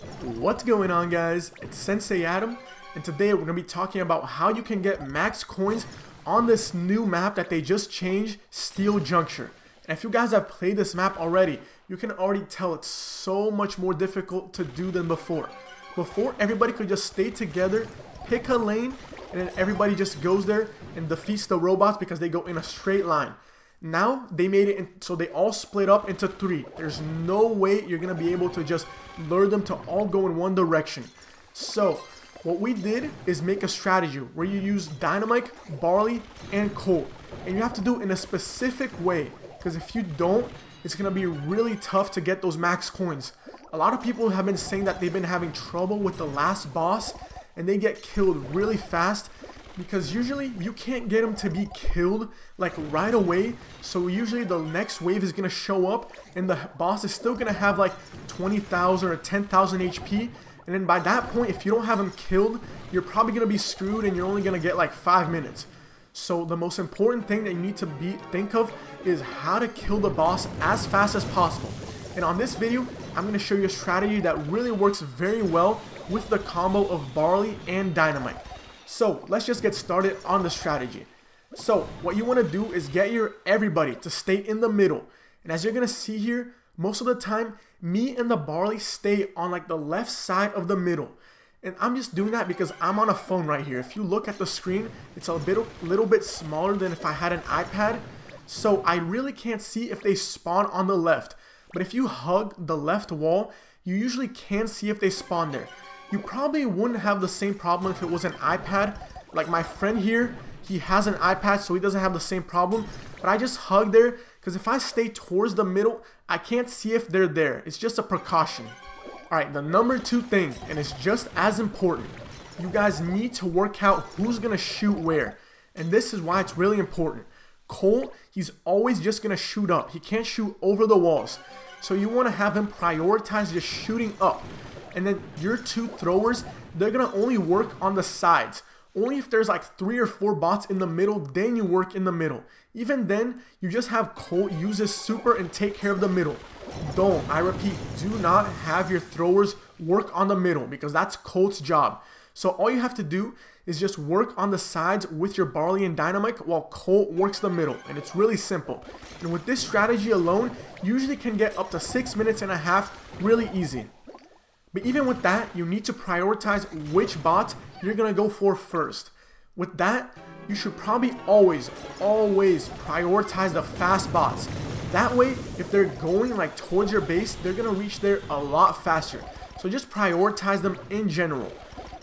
What's going on, guys? It's Sensei Adam, and today we're going to be talking about how you can get max coins on this new map that they just changed, Steel Junction. And if you guys have played this map already, you can already tell it's so much more difficult to do than before. Before, everybody could just stay together, pick a lane, and then everybody just goes there and defeats the robots because they go in a straight line. Now they made it so they all split up into 3. There's no way you're gonna be able to just lure them to all go in one direction. So what we did is make a strategy where you use dynamike, barley, and colt, and you have to do it in a specific way, because if you don't, it's gonna be really tough to get those max coins. A lot of people have been saying that they've been having trouble with the last boss and they get killed really fast, because usually you can't get them to be killed like right away. So usually the next wave is gonna show up and the boss is still gonna have like 20,000 or 10,000 HP, and then by that point, if you don't have him killed, you're probably gonna be screwed and you're only gonna get like 5 minutes. So the most important thing that you need to think of is how to kill the boss as fast as possible. And on this video, I'm going to show you a strategy that really works very well with the combo of barley and dynamite. So let's just get started on the strategy. So what you want to do is get everybody to stay in the middle. And as you're going to see here, most of the time, me and the barley stay on like the left side of the middle. And I'm just doing that because I'm on a phone right here. If you look at the screen, it's a little bit smaller than if I had an iPad. So I really can't see if they spawn on the left. But if you hug the left wall, you usually can see if they spawn there. You probably wouldn't have the same problem if it was an iPad. Like my friend here, he has an iPad, so he doesn't have the same problem. But I just hug there because if I stay towards the middle, I can't see if they're there. It's just a precaution. Alright, the number 2 thing, and it's just as important, you guys need to work out who's going to shoot where. And this is why it's really important. Colt, he's always just going to shoot up. He can't shoot over the walls. So you want to have him prioritize just shooting up. And then your 2 throwers, they're going to only work on the sides. Only if there's like 3 or 4 bots in the middle, then you work in the middle. Even then, you just have Colt use his super and take care of the middle. Don't, I repeat, do not have your throwers work on the middle, because that's Colt's job. So all you have to do is just work on the sides with your barley and dynamike while Colt works the middle, and it's really simple. And with this strategy alone, you usually can get up to 6.5 minutes really easy. But even with that, you need to prioritize which bot you're gonna go for first. With that, you should probably always prioritize the fast bots. That way, if they're going like towards your base, they're gonna reach there a lot faster. So just prioritize them in general.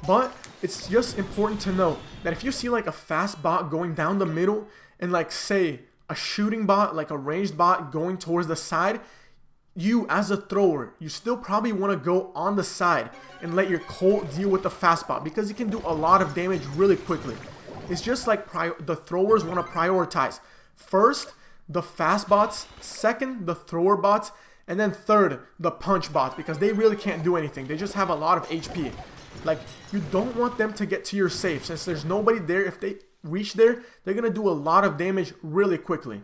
But it's just important to know that if you see like a fast bot going down the middle and like say a shooting bot, like a ranged bot going towards the side, you as a thrower, you still probably want to go on the side and let your Colt deal with the fast bot, because he can do a lot of damage really quickly. It's just like the throwers want to prioritize first the fast bots, second the thrower bots, and then third the punch bots, because they really can't do anything. They just have a lot of HP. Like, you don't want them to get to your safe, since there's nobody there. If they reach there, they're gonna do a lot of damage really quickly.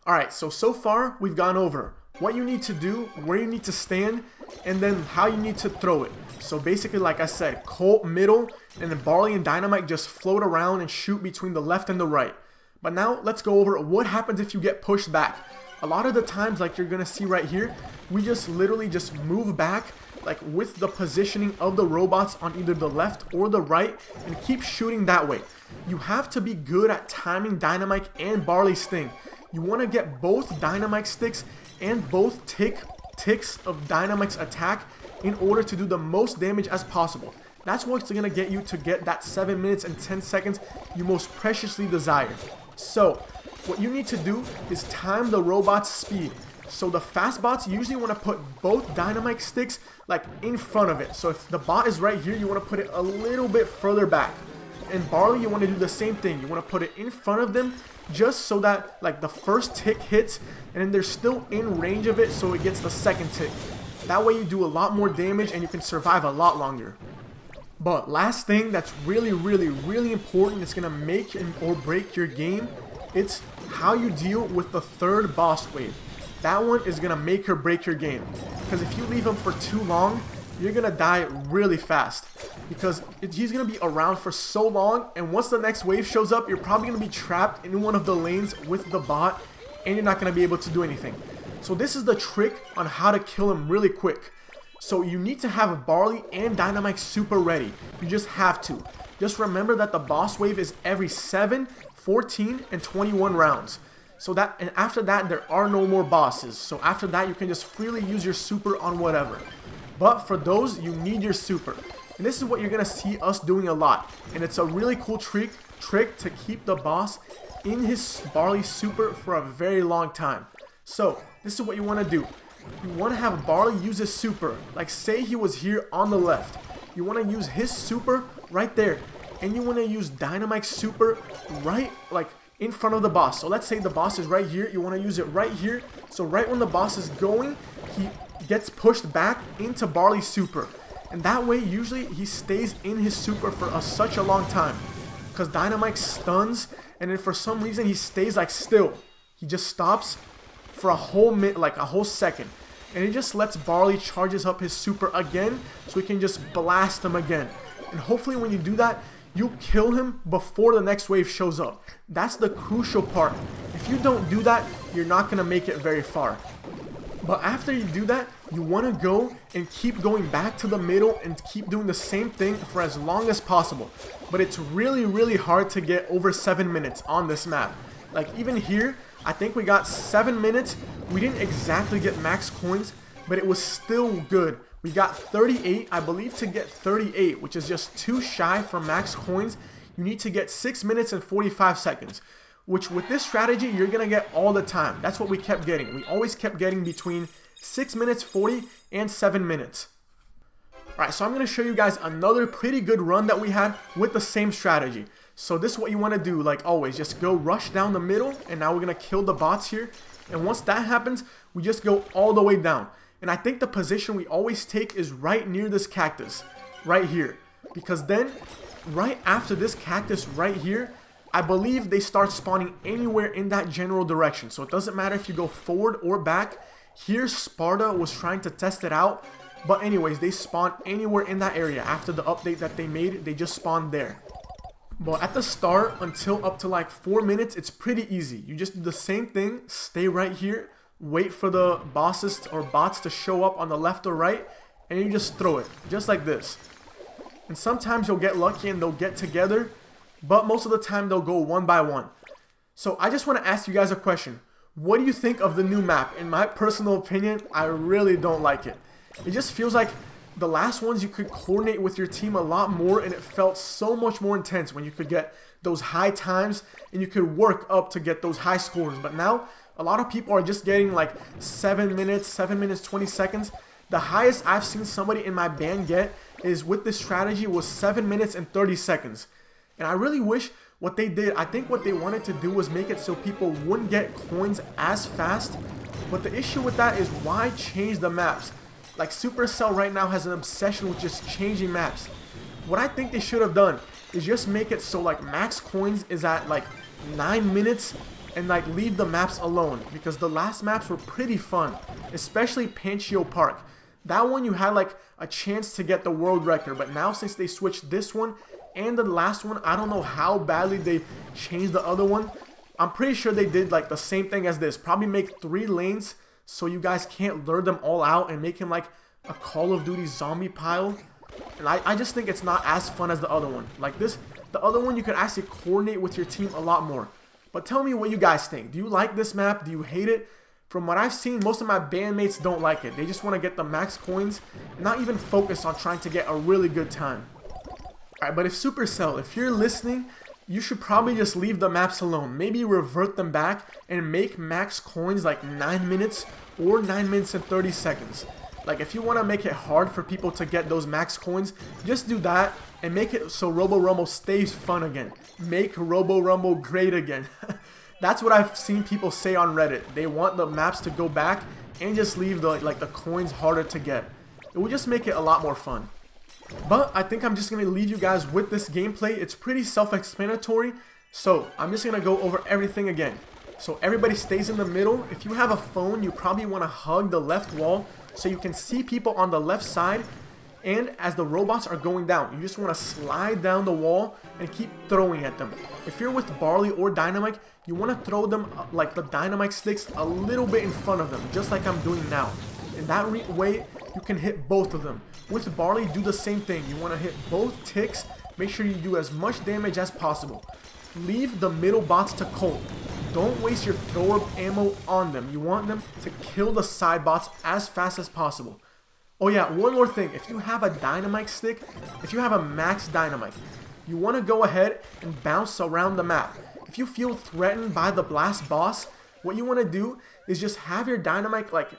Alright, so far we've gone over what you need to do, where you need to stand, and then how you need to throw it. So basically, like I said, Colt middle, and then barley and dynamite just float around and shoot between the left and the right. But now let's go over what happens if you get pushed back. A lot of the times, like you're gonna see right here, we just literally just move back, like with the positioning of the robots on either the left or the right, and keep shooting that way. You have to be good at timing dynamike and barley sting. You want to get both dynamike sticks and both ticks of dynamike's attack in order to do the most damage as possible. That's what's going to get you to get that 7 minutes and 10 seconds you most preciously desire. So what you need to do is time the robot's speed. So the fast bots usually want to put both dynamike sticks like in front of it. So if the bot is right here, you want to put it a little bit further back. And barley, you want to do the same thing. You want to put it in front of them, just so that like the first tick hits and then they're still in range of it, so it gets the second tick. That way you do a lot more damage and you can survive a lot longer. But last thing that's really important, it's gonna make or break your game, it's how you deal with the third boss wave. That one is gonna make or break your game, because if you leave them for too long, you're gonna die really fast because he's gonna be around for so long, and once the next wave shows up, you're probably gonna be trapped in one of the lanes with the bot, and you're not gonna be able to do anything. So this is the trick on how to kill him really quick. So you need to have barley and dynamike super ready. You just have to. Just remember that the boss wave is every 7, 14, and 21 rounds. So that, and after that, there are no more bosses. So after that, you can just freely use your super on whatever. But for those, you need your super. And this is what you're going to see us doing a lot. And it's a really cool trick to keep the boss in his barley super for a very long time. So this is what you want to do. You want to have barley use his super. Like say he was here on the left. You want to use his super right there. And you want to use dynamike super right like in front of the boss. So let's say the boss is right here. You want to use it right here. So right when the boss is going, he gets pushed back into barley super. And that way usually he stays in his super for such a long time. Because dynamike stuns, and then for some reason he stays like still. He just stops for a whole minute, like a whole second, and it just lets barley charges up his super again, so he can just blast him again. And hopefully when you do that, you kill him before the next wave shows up. That's the crucial part. If you don't do that, you're not gonna make it very far. But after you do that, you want to go and keep going back to the middle and keep doing the same thing for as long as possible. But it's really hard to get over 7 minutes on this map. Like even here, I think we got 7 minutes. We didn't exactly get max coins, but it was still good. We got 38, I believe to get 38, which is just too shy from max coins. You need to get 6 minutes and 45 seconds, which with this strategy, you're going to get all the time. That's what we kept getting. We always kept getting between 6 minutes 40 and 7 minutes. Alright, so I'm going to show you guys another pretty good run that we had with the same strategy. So this is what you want to do, like always, just go rush down the middle, and now we're going to kill the bots here. And once that happens, we just go all the way down. And I think the position we always take is right near this cactus, right here. Because then, right after this cactus right here, I believe they start spawning anywhere in that general direction. So it doesn't matter if you go forward or back. Here, Sparta was trying to test it out. But anyways, they spawn anywhere in that area. After the update that they made, they just spawned there. But at the start, until up to like 4 minutes, it's pretty easy. You just do the same thing, stay right here, wait for the bosses or bots to show up on the left or right, and you just throw it, just like this. And sometimes you'll get lucky and they'll get together, but most of the time they'll go one by one. So I just want to ask you guys a question. What do you think of the new map? In my personal opinion, I really don't like it. It just feels like the last ones you could coordinate with your team a lot more, and it felt so much more intense when you could get those high times and you could work up to get those high scores. But now a lot of people are just getting like 7 minutes 20 seconds. The highest I've seen somebody in my band get is with this strategy was 7 minutes and 30 seconds. And I really wish what they did, I think what they wanted to do was make it so people wouldn't get coins as fast. But the issue with that is, why change the maps? Like Supercell right now has an obsession with just changing maps. What I think they should have done is just make it so like max coins is at like 9 minutes and like leave the maps alone, because the last maps were pretty fun, especially Pancheo Park. That one you had like a chance to get the world record, but now since they switched this one and the last one, I don't know how badly they changed the other one. I'm pretty sure they did like the same thing as this, probably make 3 lanes so you guys can't lure them all out and make him like a Call of Duty zombie pile. And I just think it's not as fun as the other one. Like this, the other one you can actually coordinate with your team a lot more. But tell me what you guys think. Do you like this map? Do you hate it? From what I've seen, most of my bandmates don't like it. They just want to get the max coins and not even focus on trying to get a really good time. Alright, but if Supercell, if you're listening, you should probably just leave the maps alone. Maybe revert them back and make max coins like 9 minutes or 9 minutes and 30 seconds. Like if you want to make it hard for people to get those max coins, just do that and make it so Robo Rumble stays fun again. Make Robo Rumble great again. That's what I've seen people say on Reddit. They want the maps to go back and just leave the the coins harder to get. It would just make it a lot more fun. But I think I'm just going to leave you guys with this gameplay. It's pretty self-explanatory, so I'm just going to go over everything again. So everybody stays in the middle. If you have a phone, you probably want to hug the left wall so you can see people on the left side. And as the robots are going down, you just want to slide down the wall and keep throwing at them. If you're with barley or dynamike, you want to throw them like the dynamike sticks a little bit in front of them, just like I'm doing now. In that way, you can hit both of them. With barley, do the same thing. You want to hit both ticks. Make sure you do as much damage as possible. Leave the middle bots to colt. Don't waste your thrower ammo on them. You want them to kill the side bots as fast as possible. Oh yeah, one more thing. If you have a dynamike stick, if you have a max dynamike, you want to go ahead and bounce around the map. If you feel threatened by the blast boss, what you want to do is just have your dynamike like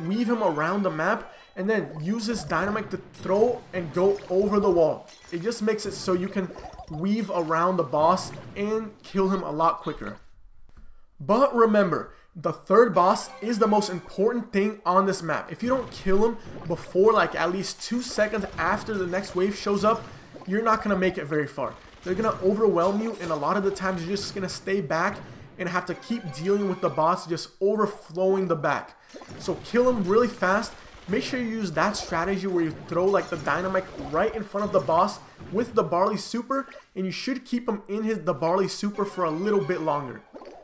weave him around the map and then use this dynamike to throw and go over the wall. It just makes it so you can weave around the boss and kill him a lot quicker. But remember, the third boss is the most important thing on this map. If you don't kill him before like at least 2 seconds after the next wave shows up, you're not going to make it very far. They're going to overwhelm you, and a lot of the times you're just going to stay back and have to keep dealing with the boss just overflowing the back. So kill him really fast. Make sure you use that strategy where you throw like the dynamike right in front of the boss with the barley super, and you should keep him in the barley super for a little bit longer.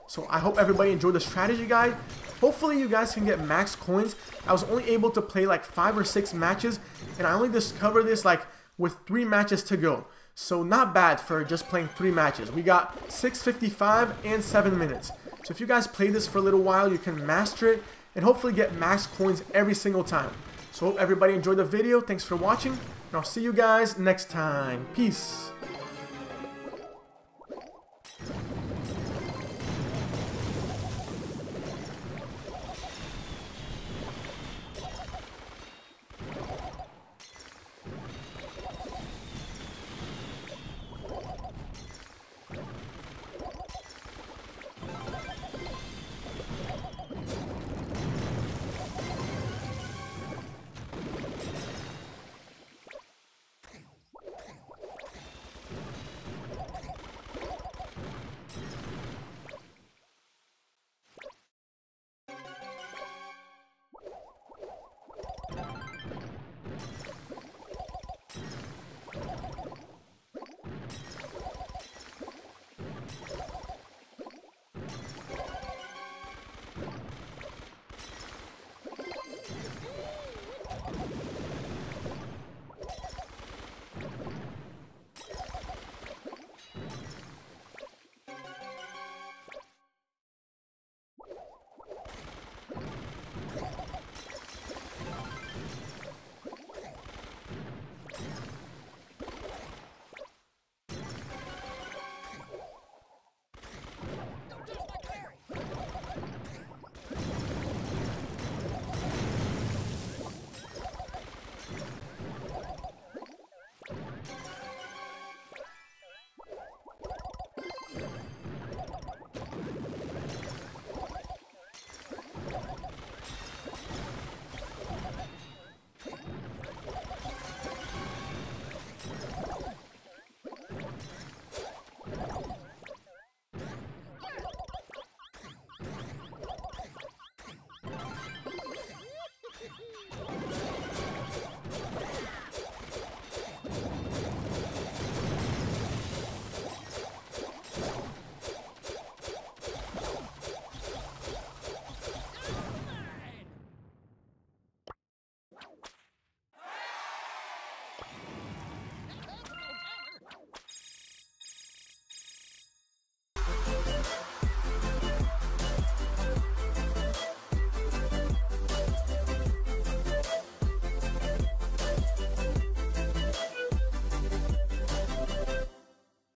So I hope everybody enjoyed the strategy guide. Hopefully you guys can get max coins. I was only able to play like 5 or 6 matches, and I only discovered this like with 3 matches to go. So not bad for just playing 3 matches. We got 6:55 and 7 minutes. So if you guys play this for a little while, you can master it and hopefully get max coins every single time. So hope everybody enjoyed the video. Thanks for watching, and I'll see you guys next time. Peace.